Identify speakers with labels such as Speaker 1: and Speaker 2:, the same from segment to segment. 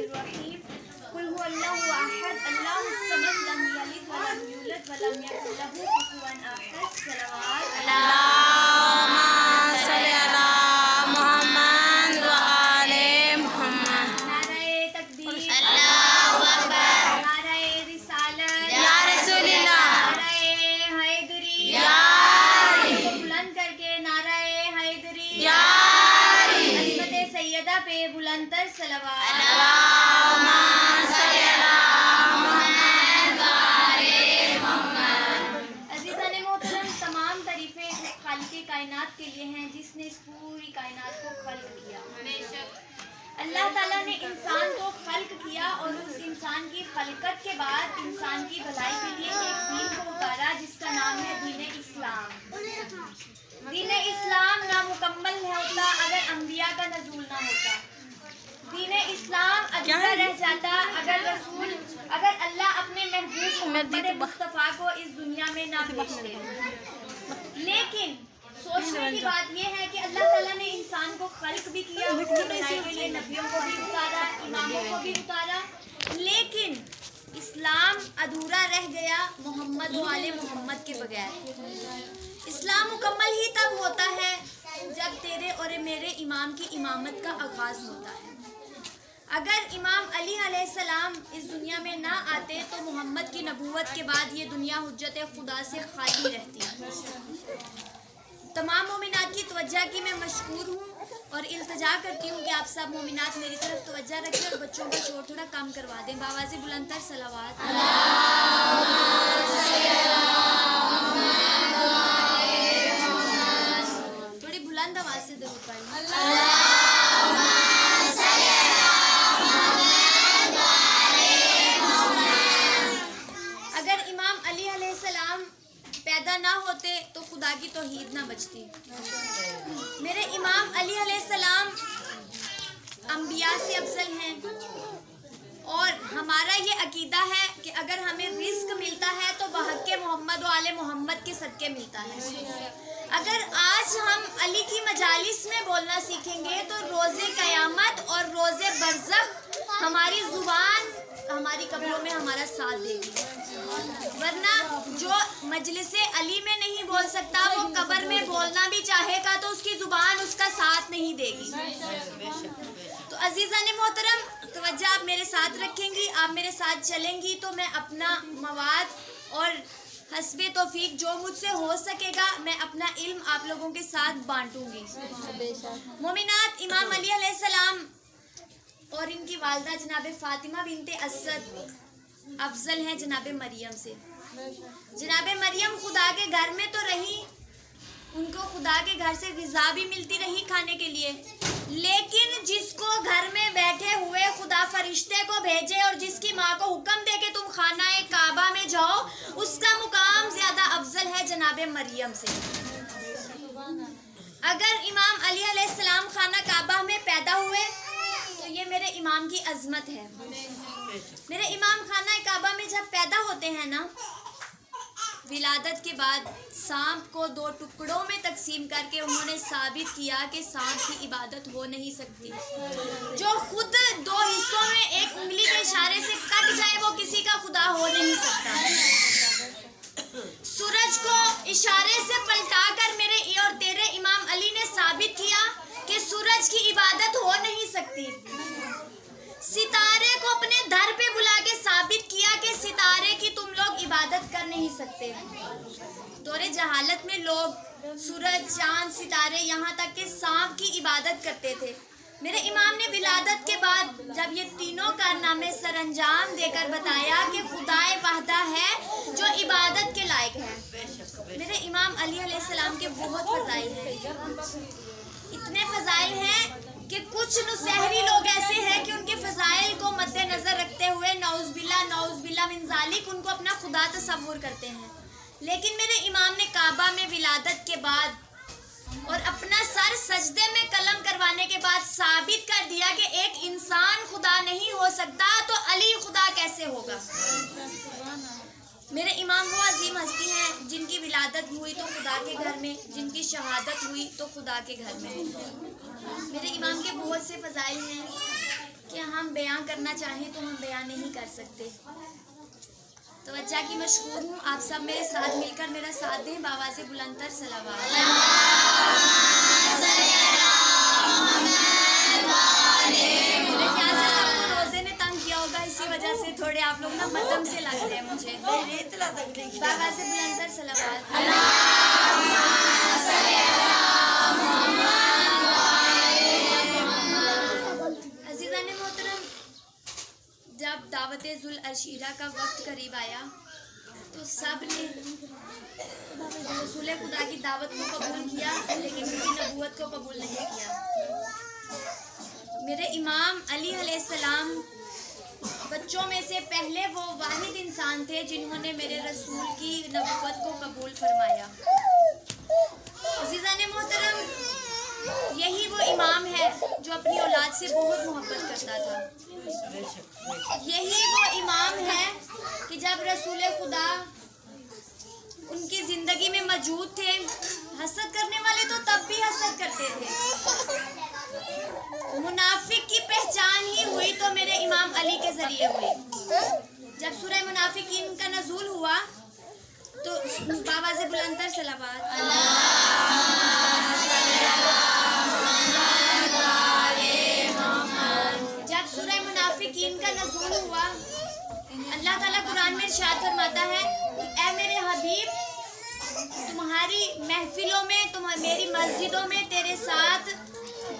Speaker 1: बिस्मिल्लाहिर्रहमानिर्रहीम। कुल हुवल्लाहु अहद अल्लाहुस समद लम यलिद व लम यूलद व लम यकुल लहू कुफुवन अहद। सल्लल्लाहु
Speaker 2: अल्लाहुम्मा सल्ली अला मुहम्मद व आले मुहम्मद।
Speaker 1: नाराए तकबीर,
Speaker 2: अल्लाहु अकबर।
Speaker 1: नाराए रिसालत,
Speaker 2: या रसूलल्लाह,
Speaker 1: नाराए हैदरी,
Speaker 2: या
Speaker 1: को बुलंद करके नाराए हैदरी,
Speaker 2: या
Speaker 1: अज़मत सैयदा पे बुलंदतर सलवात।
Speaker 2: अल्लाहुम्मा सल्ली अला मुहम्मद व आले मुहम्मद।
Speaker 1: अज़ीज़ान मोहतरम, तमाम तारीफ़ें खालिक़े कायनात के लिए हैं जिसने इस पूरी कायनात को खल्क़ किया। अल्लाह ताला ने इंसान को खल्क़ किया और उस इंसान की खलकत के बाद इंसान की भलाई के लिए एक दीन को उतारा जिसका नाम है दीन इस्लाम। दीन इस्लाम नामुकम्मल होता अगर अंबिया का नज़ूल ना होता। दीन इस्लाम अधूरा रह जाता अगर अल्लाह अपने महबूब मोहम्मद मुस्तफ़ा को इस दुनिया में ना भेजते। लेकिन सोचने की बात यह है कि अल्लाह ताला ने इंसान को खल्क़ भी किया, उसकी भलाई के लिए नबियों को भी उतारा, इमामों को भी उतारा, लेकिन इस्लाम अधूरा रह गया मोहम्मद वाले मोहम्मद के बगैर। इस्लाम मुकम्मल ही तब होता है जब तेरे और मेरे इमाम की इमामत का आगाज़ होता है। अगर इमाम अली अलैहिस्सलाम इस दुनिया में ना आते तो मोहम्मद की नबूवत के बाद ये दुनिया हुज्जत खुदा से खाली रहती। तमाम मोमिनात की तवज्जो की मैं मशकूर हूँ और इल्तिजा करती हूँ कि आप सब मोमिनात मेरी तरफ तवज्जो रखें और बच्चों का शोर थोड़ा कम करवा दें। बावाज़े बुलंदतर सलावत। थोड़ी बुलंद आवाज़ से दरूद पढ़ें। अगर इमाम अली अलैहिस्सलाम पैदा ना होते तो खुदा की तौहीद ना बचती। मेरे इमाम अली अलैहिस्सलाम अंबिया से अफजल हैं और हमारा ये अकीदा है कि अगर हमें रिस्क मिलता है तो बहक़ मोहम्मद वाले मोहम्मद के सदक़े मिलता है। अगर आज हम अली की मजालिस में बोलना सीखेंगे तो रोज़े क़यामत और रोज़े बरज़ख हमारी ज़ुबान हमारी कब्रों में हमारा साथ देगी, वरना जो मजलिसे अली में नहीं बोल सकता वो कब्र में बोलना भी चाहेगा तो उसकी ज़ुबान उसका साथ नहीं देगी। तो अज़ीज़ान मोहतरम, तवज्जो आप मेरे साथ रखेंगी, आप मेरे साथ चलेंगी तो मैं अपना मवाद और हस्बे तौफीक जो मुझसे हो सकेगा मैं अपना इल्म आप लोगों के साथ बांटूंगी। मोमिनात, इमाम अली अलैहिस्सलाम और इनकी वालदा जनाब फ़ातिमा बिनते असद अफजल हैं जनाब मरियम से। जनाब मरियम खुदा के घर में तो रही, उनको खुदा के घर से ग़िज़ा भी मिलती रही खाने के लिए, लेकिन जिसको घर में बैठे हुए खुदा फरिश्ते को भेजे और जिसकी माँ को हुक्म दे के तुम खाना काबा में जाओ, उसका मुकाम ज़्यादा अफजल है जनाब मरियम से। अगर इमाम अली अलैहिस्सलाम खाना काबा में पैदा हुए तो ये मेरे इमाम की अजमत है। मेरे इमाम खाना काबा में जब पैदा होते हैं ना, विलादत के बाद सांप को दो टुकड़ों में तकसीम करके उन्होंने साबित किया कि सांप की इबादत हो नहीं सकती। जो खुद दो हिस्सों में एक उंगली के इशारे से कट जाए वो किसी का खुदा हो नहीं सकता। सूरज को इशारे से पलटाकर मेरे और तेरे इमाम अली ने साबित किया कि सूरज की इबादत हो नहीं सकती। सितारे को अपने दर पे बुला के साबित किया कि सितारे की तुम लोग इबादत कर नहीं सकते। दौरे जहालत में लोग सूरज, चांद, सितारे, यहाँ तक कि सांप की इबादत करते थे। मेरे इमाम ने विलादत के बाद जब ये तीनों कारनामे सरअंजाम देकर बताया कि खुदाए वहदा है जो इबादत के लायक है। मेरे इमाम अली अलैहिस्सलाम के बहुत फ़ज़ाइल हैं, इतने फ़ज़ाइल हैं कि कुछ नुसहरी लोग ऐसे हैं कि उनके फ़ज़ाइल को मद्देनज़र रखते हुए नौज़ुबिल्लाह मिन ज़ालिक उनको अपना खुदा तसव्वुर करते हैं। लेकिन मेरे इमाम ने काबा में विलादत के बाद और अपना सर सजदे में कलम करवाने के बाद साबित कर दिया कि एक इंसान खुदा नहीं हो सकता तो अली खुदा कैसे होगा। मेरे इमाम वो अजीम हस्ती हैं जिनकी विलादत हुई तो खुदा के घर में, जिनकी शहादत हुई तो खुदा के घर में। मेरे इमाम के बहुत से फ़ज़ाइल हैं कि हम हम बयां करना चाहें तो हम बयां नहीं कर सकते। तो अच्छा की मशहूर हूँ, आप सब मेरे साथ मिलकर मेरा साथ दें, बावाज़े बुलंदतर सलावत। मेरे ख्याल से सबको रोजे ने तंग किया होगा, इसी वजह से थोड़े आप लोग ना मध्यम से लग रहे हैं मुझे। बावाज़े बुलंदतर सलावत। अज़ीज़ाने मोहतरम, जब दावत जुल अशीरा का वक्त करीब आया तो सब ने रसूल खुदा की दावत को कबूल किया, लेकिन उनकी नबूवत को कबूल नहीं किया। मेरे इमाम अली अलैहिस्सलाम बच्चों में से पहले वो वाहिद इंसान थे जिन्होंने मेरे रसूल की नबूवत को कबूल फरमाया। अज़ीज़ाने मोहतरम, यही वो इमाम है जो अपनी औलाद से बहुत मोहब्बत करता था। यही वो इमाम है कि जब रसूल खुदा उनकी ज़िंदगी में मौजूद थे, हसद करने वाले तो तब भी हसद करते थे। मुनाफिक की पहचान ही हुई तो मेरे इमाम अली के ज़रिए हुई। जब सूरह मुनाफिकीन का नज़ूल हुआ तो बावाज़े बुलंदतर सलावत। जब सूरह मुनाफिकीन का नज़ूल हुआ, अल्लाह ताला कुरान में इरशाद फरमाता है कि ऐ मेरे हबीब, तुम्हारी महफिलों में, मेरी मस्जिदों में तेरे साथ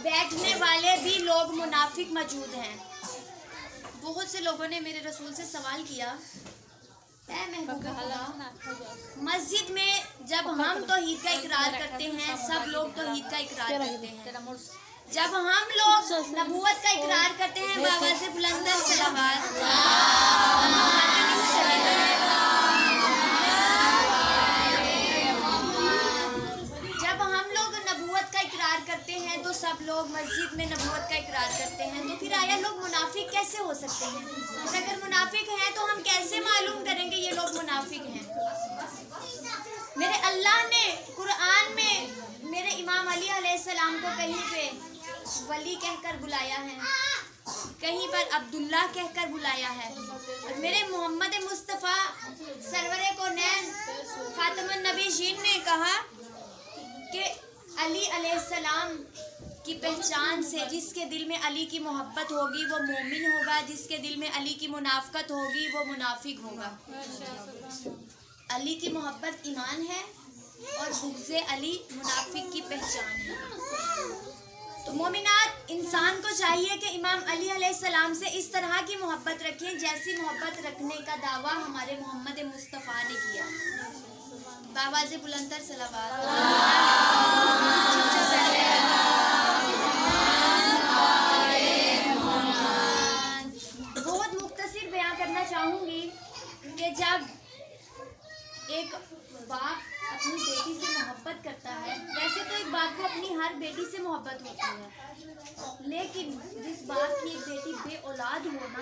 Speaker 1: बैठने वाले भी लोग मुनाफिक मौजूद हैं। बहुत से लोगों ने मेरे रसूल से सवाल किया, ऐ महबूब अल्लाह, मस्जिद में जब हम तौहीद का इकरार करते हैं, सब लोग तौहीद का इकरार करते हैं, जब हम लोग नबूवत का इकरार करते हैं, बावाज़े बुलंदतर सलावत, जब हम लोग नबूवत का इकरार करते हैं तो सब लोग मस्जिद में नबूवत का इकरार करते हैं, तो फिर आया लोग मुनाफिक कैसे हो सकते हैं? और अगर मुनाफिक हैं तो हम कैसे मालूम करेंगे ये लोग मुनाफिक हैं? मेरे अल्लाह ने कुरान में मेरे इमाम अली अलैहिस्सलाम को कहीं पे वली कहकर बुलाया है, कहीं पर अब्दुल्ला कहकर बुलाया है, और मेरे मोहम्मद मुस्तफ़ा सरवरे कौनैन खातमुन नबीयीन ने कहा कि अली अलैहिस्सलाम की पहचान से जिसके दिल में अली की मोहब्बत होगी वो मोमिन होगा, जिसके दिल में अली की मुनाफकत होगी वो मुनाफिक होगा। अली की मोहब्बत ईमान है और बुग़्ज़े अली मुनाफिक की पहचान है। तो मोमिनात, इंसान को चाहिए कि इमाम अली अलैहिस्सलाम से इस तरह की मोहब्बत रखें जैसी मोहब्बत रखने का दावा हमारे मोहम्मद मुस्तफ़ा ने किया। बावाज़े बुलंदतर सलावत। बहुत मुख्तसर बयान करना चाहूँगी कि जब एक बाप अपनी बेटी से मोहब्बत करता है, वैसे तो एक बाप को अपनी हर बेटी से मोहब्बत होती है, लेकिन जिस बाप की एक बेटी बे औलाद हो ना,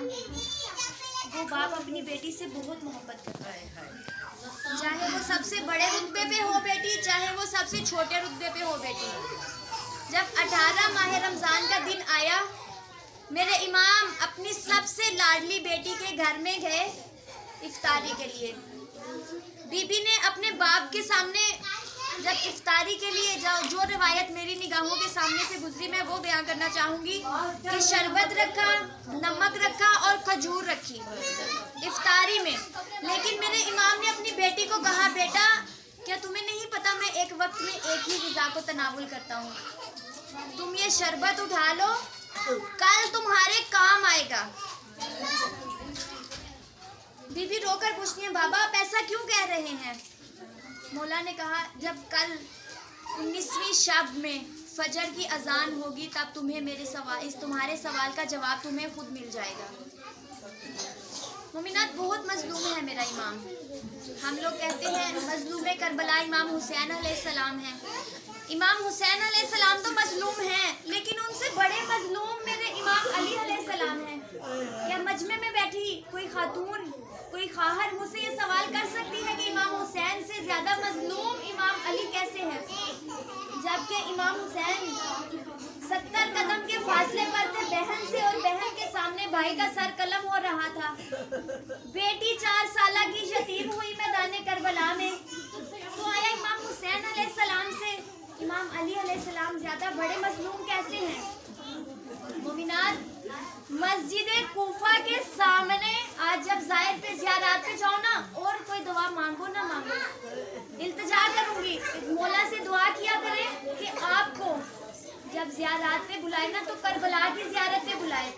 Speaker 1: वो बाप अपनी बेटी से बहुत मोहब्बत करता है, चाहे वो सबसे बड़े रुतबे पे हो बेटी, चाहे वो सबसे छोटे रुतबे पे हो बेटी। जब 18 माह रमज़ान का दिन आया, मेरे इमाम अपनी सबसे लाडली बेटी के घर में गए इफ्तारी के लिए। बीबी ने अपने बाप के सामने जब इफ्तारी के लिए जो रिवायत मेरी निगाहों के सामने से गुजरी, मैं वो बयान करना चाहूँगी कि शरबत रखा, नमक रखा और खजूर रखी इफ्तारी में। लेकिन मेरे इमाम ने अपनी बेटी को कहा, बेटा क्या तुम्हें नहीं पता मैं एक वक्त में एक ही ग़िज़ा को तनावुल करता हूँ, तुम ये शरबत उठा लो, कल तुम्हारे काम आएगा। बीबी रोकर पूछती है, बाबा आप ऐसा क्यों कह रहे हैं? मौला ने कहा, जब कल 19वीं शब में फजर की अजान होगी तब तुम्हें तुम्हारे सवाल का जवाब तुम्हें खुद मिल जाएगा। मोमिनात, बहुत मजलूम है मेरा इमाम। हम लोग कहते हैं मजलूम करबला इमाम हुसैन अलैहिस्सलाम है। इमाम हुसैन अलैहिस्सलाम तो मजलूम हैं, लेकिन उनसे बड़े मजलूम मेरे इमाम अली अलैहिस्सलाम हैं। क्या मजमे में बैठी कोई खातून, कोई खाहर मुझसे ये सवाल कर सकती है कि इमाम हुसैन से ज़्यादा मजलूम इमाम अली कैसे हैं? जबकि इमाम हुसैन 70 कदम के फासले पर थे बहन से, और बहन के सामने भाई का सर कलम हो रहा था। बेटी 4 साल की यतीम हुई मैदान करबला में, तो आया इमाम हुसैन अलैहिस्सलाम से, इमाम अली अलैहिस्सलाम ज्यादा बड़े मजलूम कैसे हैं? मोमिनात, मस्जिद कूफा के सामने आज जब ज़ाहिर पे ज़ियारत पे जाओ ना, और कोई दुआ मांगो ना मांगो, इल्तिजा करूंगी मौला से दुआ किया करें कि आपको जब ज़ियारत पे बुलाए ना तो करबला की ज़ियारत पे बुलाए।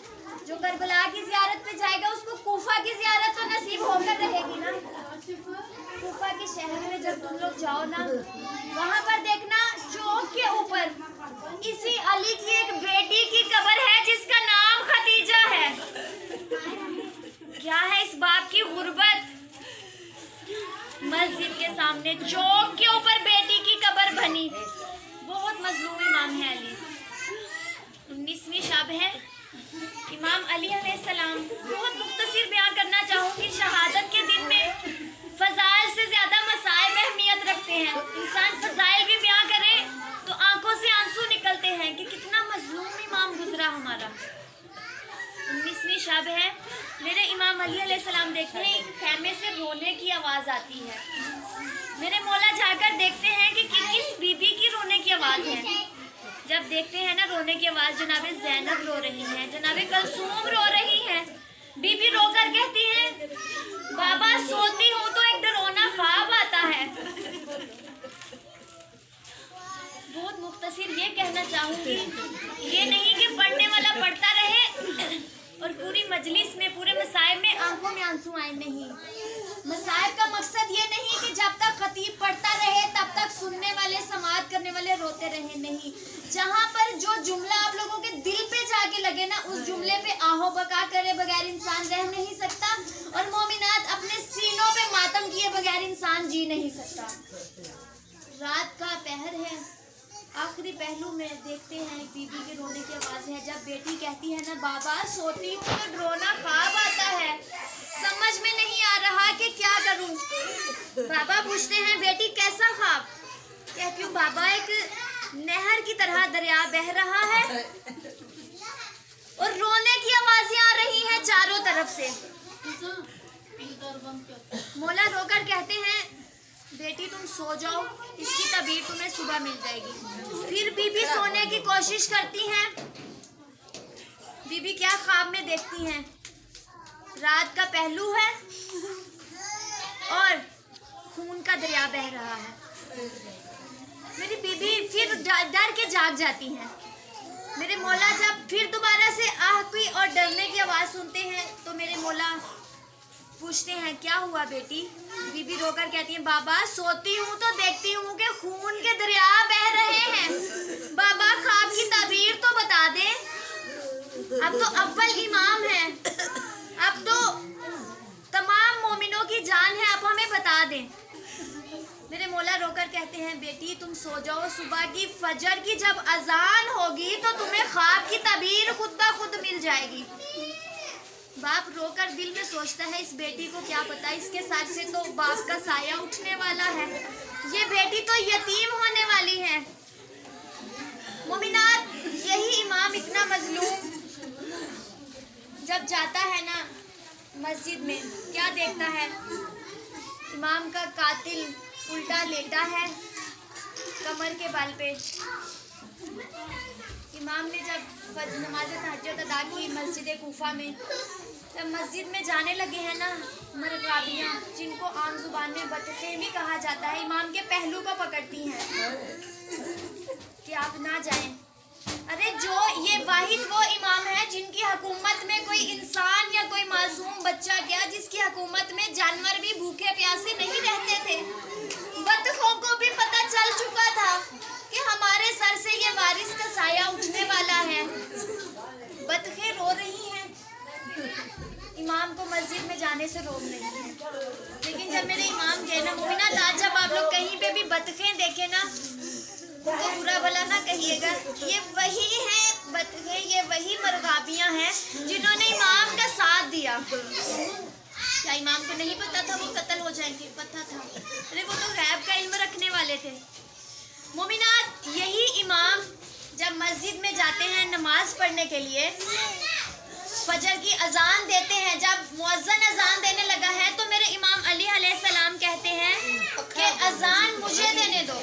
Speaker 1: जो करबला की ज़ियारत पे जाएगा उसको कूफा की ज़ियारत तो नसीब होकर रहेगी ना। कूफा के शहर में जब तुम लोग जाओ ना, वहाँ पर देखना चौक के ऊपर इसी अली की एक बेटी की कब्र है जिसका नाम खदीजा है। क्या है इस बाप की गुर्बत? मस्जिद के सामने चौक के ऊपर बेटी की कब्र बनी। बहुत मजलूम इमाम है अली। 19वीं शब है इमाम अली अलैहिस्सलाम। बहुत मुख्तसर बयान करना चाहूँगी। शहादत के दिन में फजाइल से ज्यादा मसाइब अहमियत रखते हैं। इंसान फजाइल भी बयान करे तो आंखों से आंसू निकलते हैं कि कितना मजलूम इमाम गुजरा हमारा। 19वीं शब है, मेरे इमाम अली अलैहिस्सलाम देखते हैं एक खैमे से रोने की आवाज़ आती है। मेरे मौला जाकर देखते हैं कि किस बीबी की रोने की आवाज़ है। जब देखते हैं ना रोने की आवाज़, जनाबे ज़ैनब रो रही हैं, जनाबे कलसूम रो रही हैं। बीबी रोकर कहती है, बाबा सोती हूँ तो एक डरोना ख्वाब आता है। बहुत मुख्तसर ये कहना चाहूँगी, ये नहीं कि पढ़ने वाला पढ़ता रहे और पूरी मजलिस में, पूरे मसाइब में आंखों में आंसू आए। नहीं, मसाइब का मकसद ये नहीं कि जब तक खतीब पढ़ता रहे तब तक सुनने वाले, समाअत करने वाले रोते रहे। नहीं, जहाँ पर जो जुमला आप लोगों के दिल पे जाके लगे ना, उस जुमले पे आहो बका करे बगैर इंसान रह नहीं सकता। और मोमिनात, अपने सीनों पे मातम किए बगैर इंसान जी नहीं सकता। रात का पहर है, आखिरी पहलू में देखते हैं बीबी के रोने की आवाज़ है। जब बेटी कहती है ना, बाबा सोती हूँ तो रोना ख्वाब आता है, समझ में नहीं आ रहा कि क्या करूँ। बाबा पूछते हैं, बेटी कैसा ख्वाब? कहती हूँ, बाबा एक नहर की तरह दरिया बह रहा है और रोने की आवाजें आ रही हैं चारों तरफ से। मौला रोकर कहते हैं, बेटी तुम सो जाओ, इसकी तबीयत तुम्हें सुबह मिल जाएगी। फिर बीबी सोने की कोशिश करती हैं। बीबी क्या ख्वाब में देखती हैं? रात का पहलू है और खून का दरिया बह रहा है। मेरी बीबी फिर डर के जाग जाती हैं। मेरे मौला जब फिर दोबारा से आहकी और डरने की आवाज़ सुनते हैं तो मेरे मौला पूछते हैं, क्या हुआ बेटी? बीबी रोकर कहती है, बाबा सोती हूँ तो देखती हूँ कि खून के दरिया बह रहे हैं। बाबा ख्वाब की ताबीर तो बता दे। अब तो अव्वल इमाम है, अब तो तमाम मोमिनों की जान है, अब हमें बता दें। मेरे मौला रोकर कहते हैं, बेटी तुम सो जाओ, सुबह की फजर की जब अजान होगी तो तुम्हें ख्वाब की ताबीर खुद ब खुद मिल जाएगी। बाप रोकर दिल में सोचता है, इस बेटी को क्या पता, इसके साथ से तो बाप का साया उठने वाला है, ये बेटी तो यतीम होने वाली है। मोमिनात, यही इमाम इतना मजलूम जब जाता है ना मस्जिद में, क्या देखता है? इमाम का कातिल उल्टा लेटा है कमर के बल पे। इमाम ने जब नमाज तहज्जुद अदा की मस्जिद कूफा में, जब मस्जिद में जाने लगे हैं ना मरगाबियाँ, जिनको आम जुबान में बतखें भी कहा जाता है, इमाम के पहलू को पकड़ती हैं कि आप ना जाएं। अरे जो ये वाहिद वो इमाम है जिनकी हुकूमत में कोई इंसान या कोई मासूम बच्चा क्या, जिसकी हुकूमत में जानवर भी भूखे प्यासे नहीं रहते थे। बतखों को भी पता चल चुका था कि हमारे सर से ये वारिस का साया उठने वाला है। बतखें रो रही हैं, इमाम को मस्जिद में जाने से रोक रही हैं। लेकिन जब मेरे इमाम गए ना मोमिनात, आज जब आप लोग कहीं पे भी बतखें देखे ना तो बुरा भला ना कहिएगा, ये वही है बतखें, ये वही मरगाबियाँ हैं जिन्होंने इमाम का साथ दिया। क्या इमाम को नहीं पता था वो कत्ल हो जाएंगे? पता था। अरे वो तो गैब का इल्म रखने वाले थे। मोमिनात, यही इमाम जब मस्जिद में जाते हैं नमाज पढ़ने के लिए, फजर की अजान देते हैं, जब मुअज्जिन अजान देने लगा है तो मेरे इमाम अली अलैहिस्सलाम कहते हैं कि अजान मुझे देने दो।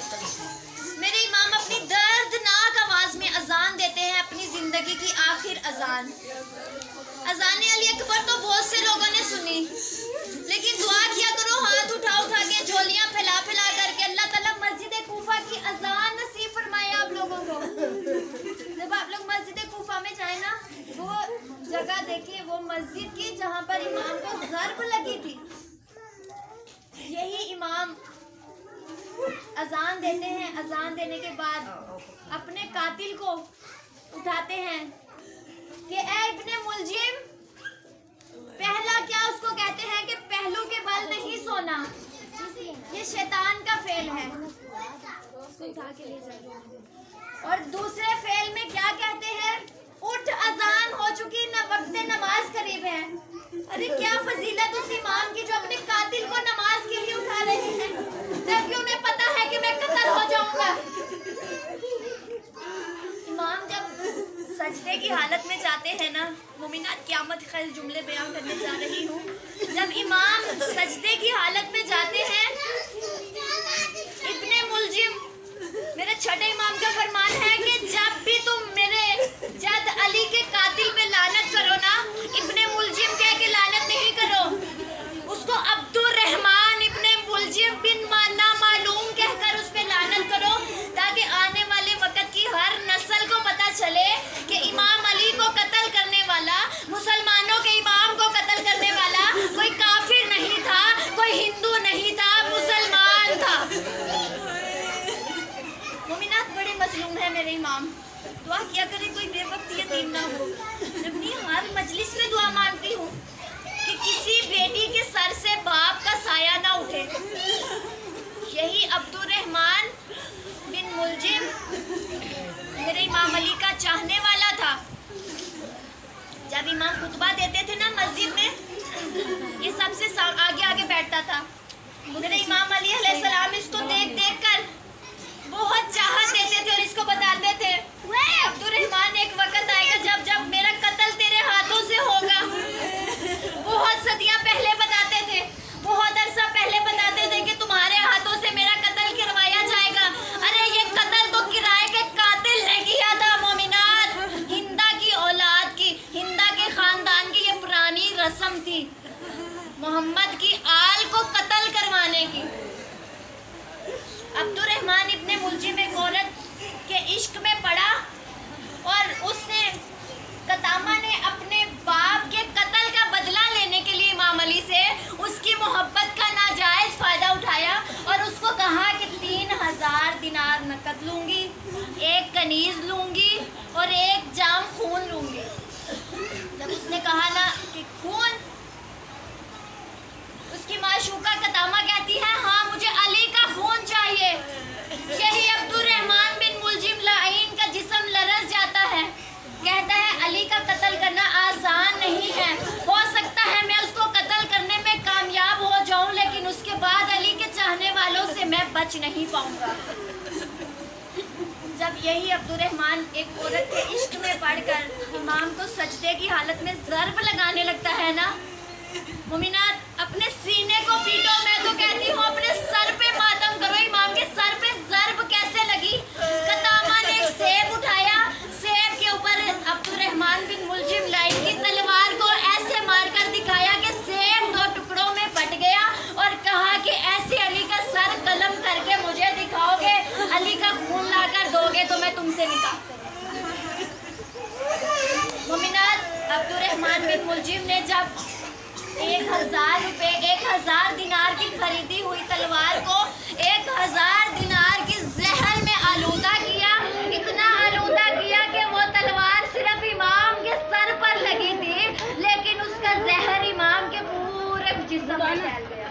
Speaker 1: मेरे इमाम अपनी दर्दनाक आवाज में अजान देते हैं, अपनी जिंदगी की आखिर अजान। अजान अली अकबर तो बहुत से लोगों ने सुनी, लेकिन दुआ किया करो हाथ उठा उठा के, झोलियां फैला फैला करके। अल्लाह ताला मस्जिद कूफा की अजान नसीब फरमाए आप लोगों को। जब आप लोग मस्जिद कूफा में जाए ना, वो जगह देखिए, वो मस्जिद की जहाँ पर इमाम को ज़र्ब लगी थी, यही इमाम अजान देते हैं। अजान देने के बाद अपने कातिल को उठाते हैं कि ए इब्ने मुलजिम, पहला क्या उसको कहते हैं कि पहलू के बल नहीं सोना, ये शैतान का फेल है। उठा के ले जाओ। और दूसरे फेल में क्या कहते हैं, उठ अजान हो चुकी, न वक्त नमाज करीब है। अरे क्या फजीलत उस इमाम की जो अपने कातिल को नमाज के लिए उठा रहे हैं, जबकि उन्हें पता है कि मैं कत्ल हो जाऊंगा। इमाम जब सजदे की हालत में जाते हैं ना, मोमिनात क़यामत खैर जुमले बयान करने जा रही हूँ। जब इमाम सजदे की हालत में जाते हैं, इब्ने मुलजिम, मेरे छठे इमाम का फरमान है कि जब भी तुम मेरे जद अली के कातिल पे लानत करो ना, इब्ने मुलजिम कह के लानत नहीं करो, उसको अब्दुर रहमान इब्ने मुलजिम बिन ना मालूम कहकर उस पे लानत करो, ताकि आने वाले वक्त की हर नस्ल को पता चले कि इमाम अली को कत्ल करने वाला, मुसलमानों के इमाम को कत्ल करने वाला कोई काफिर नहीं था, कोई हिंदू नहीं था, मुसलमान था। मोमिनात बड़े मजलूम है मेरे इमाम, दुआ किया करे कोई बेवक्त यतीम ना हो। अपनी हर मजलिस में दुआ मांगती हूँ कि किसी बेटी के सर से बाप का साया ना उठे। यही अब्दुर रहमान बिन मुलजिम मेरे इमाम अली का चाहने वाला था। जब इमाम खुतबा देते थे ना मस्जिद में, ये सबसे आगे आगे बैठता था। मेरे इमाम अली अलैहिस्सलाम इसको देख देख कर बहुत चाहत देते थे और इसको बताते थे, अब्दुर रहमान एक वक्त आएगा जब जब मेरा कत्ल तेरे हाथों से होगा। बहुत सदियां पहले बताते थे, बहुत अरसा पहले बताते थे कि तुम्हारे हाथों से मेरा कत्ल करवाया जाएगा। अरे ये कत्ल तो किराए के कातिल ने किया था मोमिनात, हिंदा की औलाद की, हिंदा के खानदान की ये पुरानी रस्म थी, मोहम्मद की आल को कत्ल करवाने की। अब्दुर रहमान इब्ने मुलजिम एक औरत के इश्क में पड़ा और उसने, कतामा ने अपने बाप के कत्ल का बदला लेने के लिए इमाम अली से उसकी मोहब्बत का नाजायज फायदा उठाया और उसको कहा कि 3000 दिनार नकद लूंगी, एक कनीज लूंगी और एक जाम खून लूंगी। जब उसने कहा ना कि खून, उसकी माशूका कतामा कहती है हाँ मुझे अली का खून चाहिए। यही अब्दुर रहमान बिन मुलजिम लाइन का जिस्म लरस जाता है, कहता है अली का कत्ल करना आसान नहीं है, हो सकता है मैं उसको कत्ल करने में कामयाब हो जाऊं, लेकिन उसके बाद अली के चाहने वालों से मैं बच नहीं पाऊंगा। जब यही अब्दुर रहमान एक औरत के इश्क में पड़कर इमाम को सजदे की हालत में ज़र्ब लगाने लगता है ना, मोमिनात अपने सीने को पीटो। मैं तो कहती हूँ अपने सर पे मातम करो। इमाम के सर पे ज़र्ब कैसे लगी? कतामा ने एक सेब उठाया, सेब के ऊपर अब्दुर रहमान बिन मुलजिम लाइन की तलवार को ऐसे मारकर दिखाया कि सेब 2 टुकड़ों में फट गया और कहा कि ऐसे अली का सर कलम करके मुझे दिखाओगे, अली का खून लाकर दोगे तो मैं तुमसे निकाह करूंगा। मोमिनात अब्दुर रहमान बिन मुलजिम ने जब 1000 रुपए, 1000 दिनार की खरीदी हुई तलवार को 1000 दिनार की जहर में आलूदा किया, इतना आलूदा किया कि वो तलवार सिर्फ इमाम के सर पर लगी थी, लेकिन उसका जहर इमाम के पूरे जिस्म में फैल गया।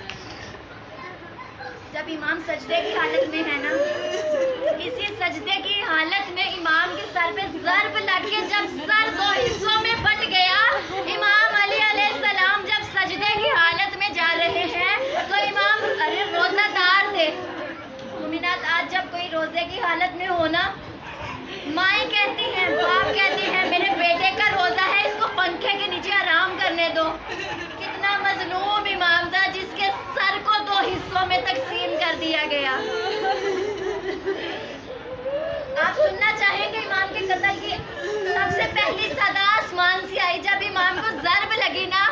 Speaker 1: जब इमाम सजदे की हालत में है ना, इसी सजदे की हालत में इमाम के सर पे ज़र्ब लग के जब सर 2 हिस्सों में फट गया, इमाम अली अलैहिस्सलाम जब सजदे की हालत में जा रहे हैं तो इमाम, अरे रोज़ादार थे मोमिनात, आज जब कोई रोज़े की हालत में हो ना, माएँ कहती हैं, बाप कहती हैं मेरे बेटे का रोज़ा है, इसको पंखे पंखे के नीचे आराम करने दो। कितना मजलूम इमाम था जिसके सर को 2 हिस्सों में तकसीम कर दिया गया। आप सुनना चाहेंगे इमाम के कत्ल की सबसे पहली सदा आसमान से आई जब इमाम को ज़र्ब लगी ना।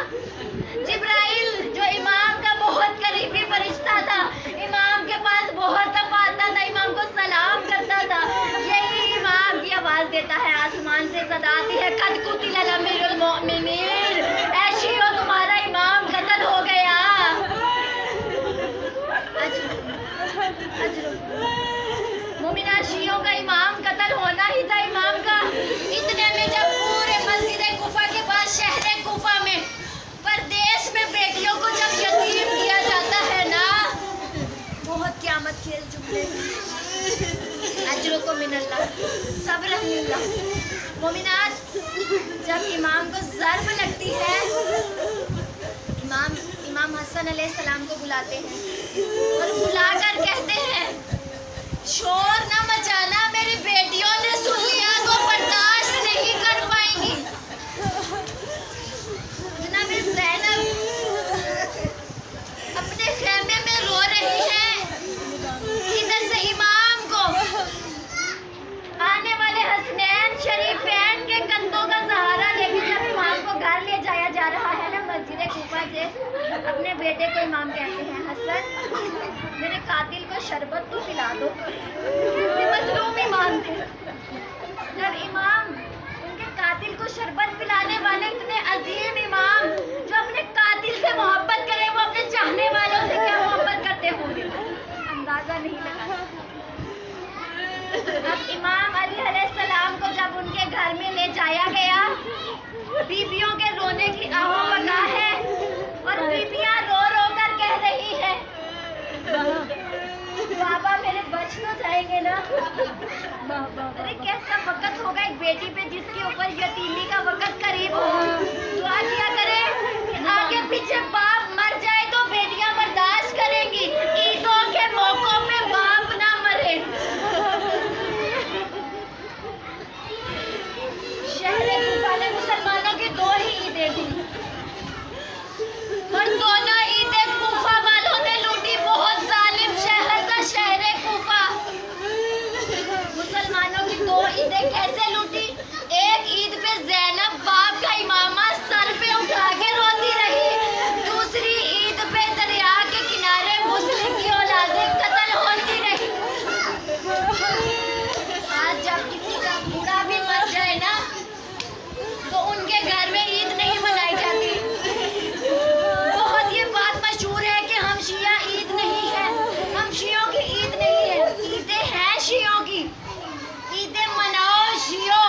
Speaker 1: जिब्राइल जो इमाम का बहुत करीबी फरिश्ता था, इमाम के पास बहुत दफा आता था, इमाम को सलाम करता था, यही इमाम की आवाज देता है, आसमान से सदा आती है, कद कुतिल अमीरुल मोमिनीन, ऐशी हो तुम्हारा इमाम कत्ल हो गया। मोमिना शियों का इमाम कत्ल होना ही था इमाम का। इतने में जब पूरे मस्जिद कुफा के पास शहर कुफा में परदेश में बेटियों को जब यतीम किया जाता है ना, बहुत क़यामत खेल जुमले अजरों को मिनल्ला सब्र मिल्ला। मोमिनात जब इमाम को ज़र्ब लगती है, इमाम हसन अलैहिस्सलाम को बुलाते हैं और बुलाकर कहते हैं शोर ना मचाना, मेरी बेटियों ने सुन लिया तो बर्दाश्त नहीं कर पाएंगी। जनाब ज़ैनब अपने खेमे में रो रही है। इधर से इमाम को आने वाले हसनैन शरीफैन के कंधों का सहारा लेकर जब इमाम को घर ले जाया जा रहा है ना मस्जिद कुफा से, अपने बेटे को इमाम कहते हैं हसन मेरे कातिल को शरबत तो पिला दो। मजलूम इमाम थे। जब इमाम उनके कातिल को शरबत पिलाने वाले इतने अजीम इमाम जो अपने कातिल से मोहब्बत करें, वो अपने चाहने वालों से क्या मोहब्बत करते होंगे, अंदाजा नहीं लगा। अब इमाम अली अलैहिस्सलाम को जब उनके घर में ले जाया गया, बीबियों के रोने की आहो बका है और बीबियां रो रो कर कह रही है बाबा मेरे बच तो जाएंगे ना। अरे कैसा वक्त होगा एक बेटी पे जिसके ऊपर यतीमी का वक्त करीब हो। दुआ किया करे कि आगे पीछे बाप मर जाए तो बेटियां बर्दाश्त करेंगी, ईदों के मौकों पे बाप ना मरे। शहर कुफा ने मुसलमानों की 2 ही ईदें दी और दोनों ईदें कुफा वालों ने लूटी। बहुत जालिम शहर था शहर कुफा। मुसलमानों की 2 ईदें कैसे लूटी? एक ईद पे ज़ैनब बाप का इमामा सर पे उठा के रोती रही, दूसरी ईद पे दरिया के किनारे मुस्लिम की औलादें कत्ल होती रही। आज जब किसी का बूढ़ा भी मर जाए ना तो उनके घर में ईद नहीं मनाई जाती। बहुत ये बात मशहूर है कि हम शिया ईद नहीं है, हम शियों की ईद नहीं है। ईदें हैं शियों की, ईदें मनाओ शियो,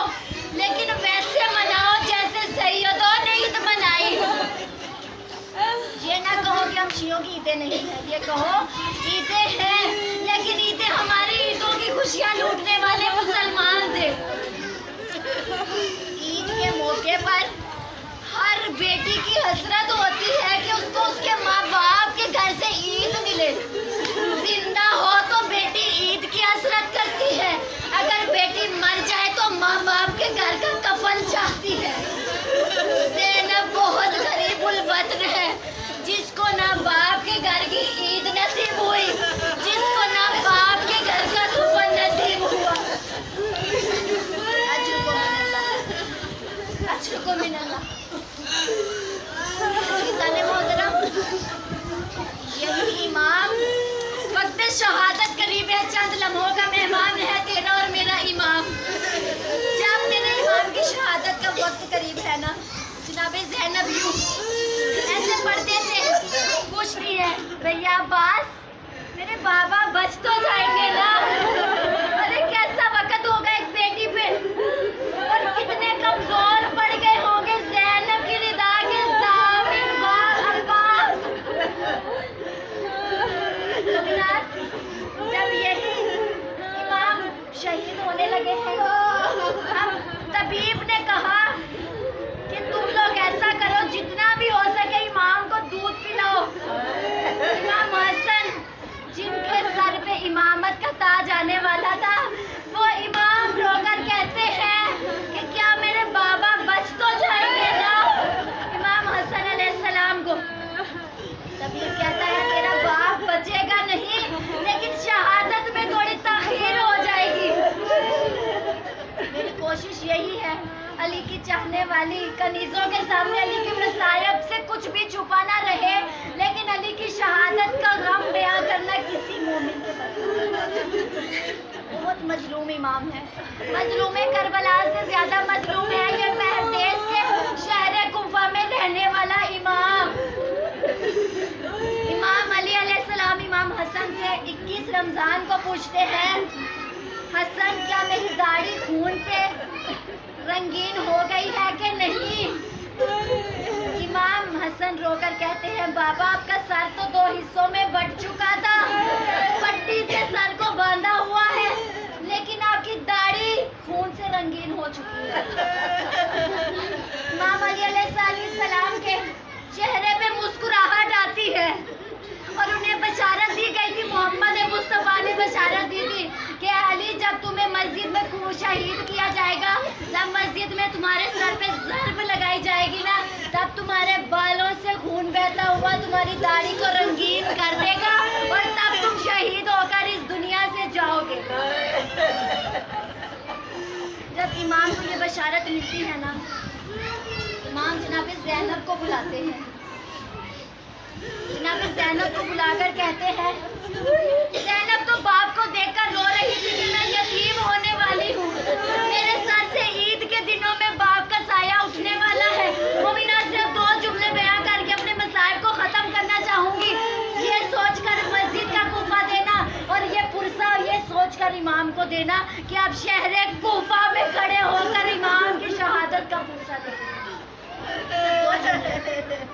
Speaker 1: लेकिन वैसे मनाओ जैसे सैयदों ने ईद मनाई। ये ना कहो कि हम शियों की ईदें नहीं है, ये कहो ईदें हैं, लेकिन ईदें हमारी ईदों की खुशियाँ लूटने वाले मुसलमान थे। ईद के मौके पर हर बेटी की हसरत होती है कि उसको उसके माँ बाप के घर से ईद मिले। जिंदा हो तो बेटी ईद की हसरत करती है, अगर बेटी मर जाए तो माँ बाप के घर का कफन चाहती है। ज़ैनब बहुत गरीबुल वतन है, जिसको ना बाप के घर की ईद नसीब हुई, जिसको ना बाप के घर का कफन नसीब हुआ। अजरुको मिनल्ला। यही इमाम वक्त शहादत करीब है, चंद लम्हों का मेहमान है तेरा और मेरा इमाम। जब मेरे इमाम की शहादत का वक्त करीब है ना, जनाबे ज़ैनब यूं ऐसे पर्दे से पूछती है भैया अब्बास मेरे बाबा बच तो जाएंगे ना। अरे कैसा वक्त होगा एक बेटी पे और कितने कमजोर पड़ गए होंगे ज़ैनब की रिदा के ज़ामिन अब्बास। जब यही इमाम शहीद होने लगे हैं, अब तबीब ने कहा कि तुम लोग ऐसा करो जितना भी हो सके इमाम को दूध पिलाओ। इमाम हसन जिनके सर पे इमामत का वाली कनीज़ों के सामने अली के मसायब से कुछ भी छुपा ना रहे, लेकिन अली की शहादत का गम बयां करना किसी मोमिन के बस। बहुत मजलूम इमाम है, मजलूम करबला से ज्यादा मजलूम है ये देश के शहर कुफा में रहने वाला इमाम अली अलैहिस्सलाम। इमाम हसन से 21 रमजान को पूछते हैं, हसन क्या मेरी दाढ़ी खून से रंगीन हो गई है कि नहीं? इमाम हसन रोकर कहते हैं, बाबा आपका सर तो 2 हिस्सों में बट चुका था, पट्टी से सर को बांधा हुआ है, लेकिन आपकी दाढ़ी खून से रंगीन हो चुकी है। इमाम अली अलैहिस्सलाम के चेहरे पे मुस्कुराहट आती है और उन्हें बशारत दी गई थी, मोहम्मद मुस्तफ़ा ने बशारत दी थी कि अली जब तुम्हें मस्जिद में शहीद किया जाएगा, जब मस्जिद में तुम्हारे सर पे ज़र्ब लगाई जाएगी ना, तब तुम्हारे बालों से खून बहता हुआ तुम्हारी दाढ़ी को रंगीन कर देगा और तब तुम शहीद होकर इस दुनिया से जाओगे। जब इमाम को ये बशारत मिलती है ना, इमाम जनाब ज़ैनब को बुलाते हैं। जनाब ज़ैनब को बुलाकर कहते हैं, ज़ैनब तो बाप को देखकर रो रही थी कि मैं यतीम होने वाली हूँ, मेरे सर से ईद के दिनों में बाप का साया उठने वाला है। मोमिना सिर्फ 2 जुमले बयां करके अपने मसाइब को ख़त्म करना चाहूँगी, ये सोचकर मस्जिद का कुफा देना और ये पुरसा ये सोचकर इमाम को देना कि आप शहर कुफा में खड़े होकर इमाम की शहादत का पुरसा दें।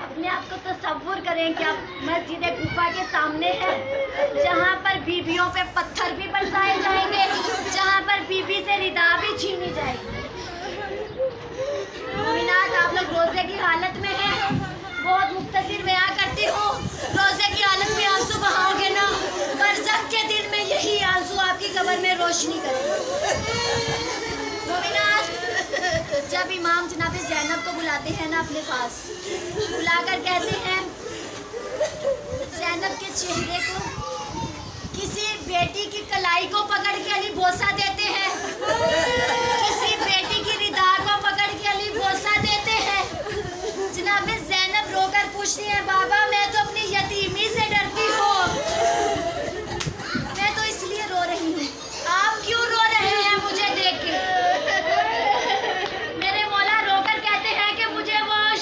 Speaker 1: अपने आप को तसव्वुर करें कि आप मस्जिद कुफा के सामने हैं, जहाँ पर बीबियों पे पत्थर भी बरसाए जाएंगे, जहाँ पर बीबी से रिदा भी छीनी जाएगी। मोमिनात, आप लोग रोजे की हालत में हैं, बहुत मुख्तसर बयां करती हूँ, रोजे की हालत में आंसू बहाओगे ना, बरज़ख के दिन में यही आंसू आपकी कब्र में रोशनी करेंगे। मोमिनात, जब इमाम जनाब ज़ैनब को बुलाते हैं ना अपने पास, बुलाकर कहते हैं, ज़ैनब के चेहरे को किसी बेटी की कलाई को पकड़ के अली बोसा देते हैं, किसी बेटी की रिदा को पकड़ के अली बोसा देते हैं। जनाब ज़ैनब रोकर पूछती हैं, बाबा मैं तो अपनी यतीमी से डरती हूँ, मैं तो इसलिए रो रही हूँ, आप क्यों रो रहे हैं मुझे देख के?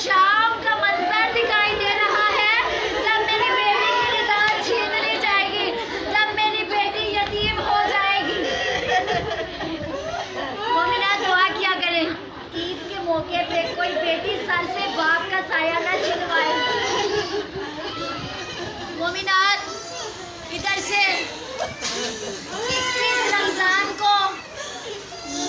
Speaker 1: शाम का मंजर दिखाई दे रहा है, जब मेरी बेटी की रिदा छीन ली जाएगी, जब मेरी बेटी यतीम हो जाएगी। मोमिना दुआ किया करें, ईद के मौके पे कोई बेटी सर से बाप का साया ना छिनवाए। मोमिनात, इधर से 21 रमजान को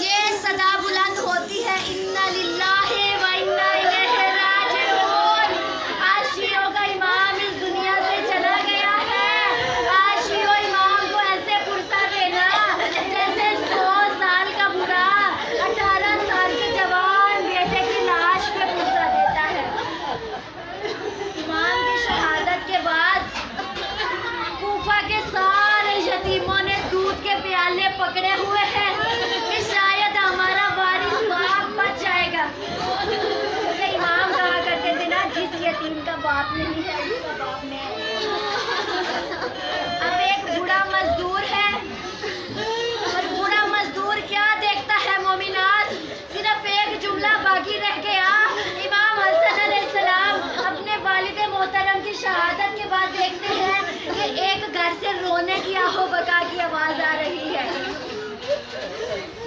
Speaker 1: ये सदा बुलंद होती है, इन्ना लिल्लाहि व इन्ना इलैहि राजिऊन। आशियों का इमाम इस दुनिया से चला गया है। आशियों इमाम को ऐसे पुरसा देना जैसे 100 साल का बूढ़ा 18 साल के जवान बेटे की लाश पे पुरसा देता है। इमाम की शहादत के बाद कूफा के सारे यतीमों ने दूध के प्याले पकड़े हुए हैं कि शायद हमारा वारिस बाप बच जाएगा। तो इमाम कहा करते थे ना, जिस यतीम का बाप नहीं है उसका बाप नहीं है। अब एक बूढ़ा मजदूर है और बूढ़ा मजदूर क्या देखता है मोमिनात, सिर्फ एक जुमला बाकी रह गया। इमाम हसन अलैहिस्सलाम अपने वालिद मोहतरम की शहादत के बाद देखते हैं कि एक घर से रोने की आहो बका की आवाज़ आ रही है।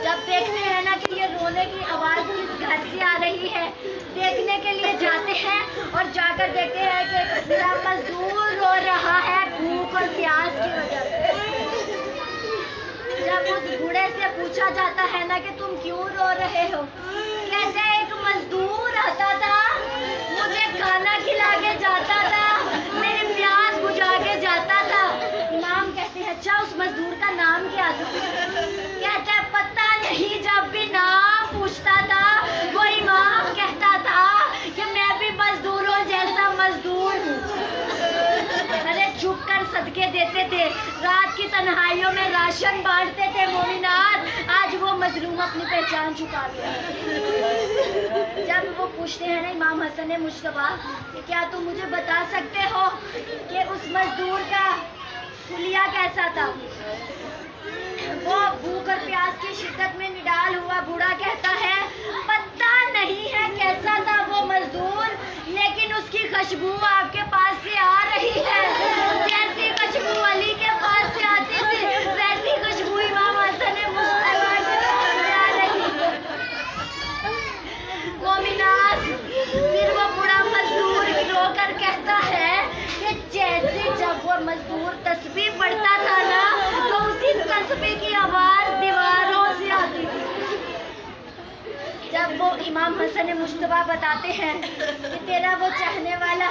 Speaker 1: जब देखते हैं ना कि ये रोने की आवाज़ किस घर से आ रही है, देखने के लिए जाते हैं और जाकर देखते हैं कि पूरा मजदूर रो रहा है भूख और प्यास की वजह से। जब उस बूढ़े से पूछा जाता है ना कि तुम क्यों रो रहे हो, कहते हैं एक मजदूर आता था, मुझे खाना खिला के जाता था, मेरी प्यास बुझा के जाता था। इमाम कहते हैं, अच्छा उस मजदूर का नाम क्या था? कहता है पता नहीं, जब भी नाम पूछता था वो इमाम कहता था कि मैं भी मजदूरों जैसा मजदूर हूँ। अरे चुप कर
Speaker 3: सदके देते थे, रात की तन्हाइयों में राशन बांटते थे मोमिनात, आज वो मजलूम अपनी पहचान छुपा गया। जब वो पूछते हैं ना इमाम हसन मुश्तबा कि क्या तुम मुझे बता सकते हो कि उस मजदूर का हुलिया कैसा था, वो भूख और प्यास की शिद्दत में निडाल हुआ बूढ़ा कहता है पता नहीं है कैसा था वो मजदूर, लेकिन उसकी खुशबू आपके पास से आ रही है। जैसी खुशबू अली के पास से आती थी वैसी खुशबू इमाम हसन मुश्तबा के पास से आ रही है। मोमिनात, फिर वो बूढ़ा मजदूर रोकर कहता है कि जैसे जब वो मजदूर तस्बीह पढ़ता था ना तो उसी तस्बीह की आवाज दीवारों से आती थी। जब वो इमाम हसन मुश्तबा बताते हैं कि तेरा वो चाहने वाला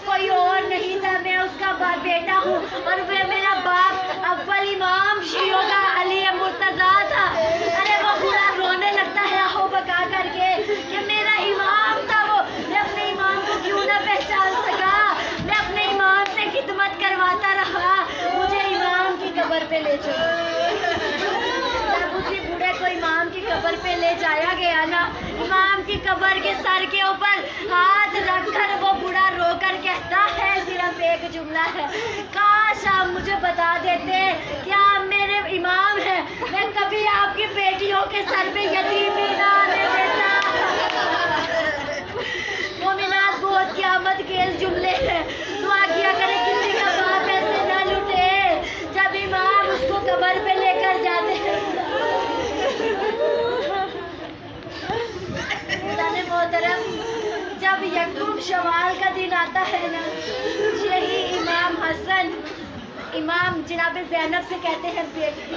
Speaker 3: कोई और नहीं था, मैं उसका बेटा हूँ और वह मेरा बाप अव्वल इमाम शियों का अली मुर्तजा था। अरे वो पूरा रोने लगता है आहो बका करके कि मेरा इमाम था वो, मैं अपने इमाम को क्यों ना पहचान सका, मैं अपने इमाम से खिदमत करवाता रहा, मुझे इमाम की कब्र पे ले चलो। जब उसी बूढ़े को इमाम की कब्र पे ले जाया गया ना, इमाम की कब्र के सर के ऊपर हाथ रखकर वो बूढ़ा रोकर कहता है सिर्फ एक जुमला है, काश आप मुझे बता देते क्या आप मेरे इमाम हैं, मैं कभी आपकी बेटियों के सर पे यतीमी ना आने देता। मोमिनात, बहुत क़यामत के जुमले हैं, दुआ किया करे किसी का बाप ऐसे ना लुटे जब इमाम उसको कब्र पे लेकर जाते हैं। मोहतरम, जब यकूम शवाल का दिन आता है ना, यही इमाम हसन इमाम जनाब ज़ैनब से कहते हैं बेटी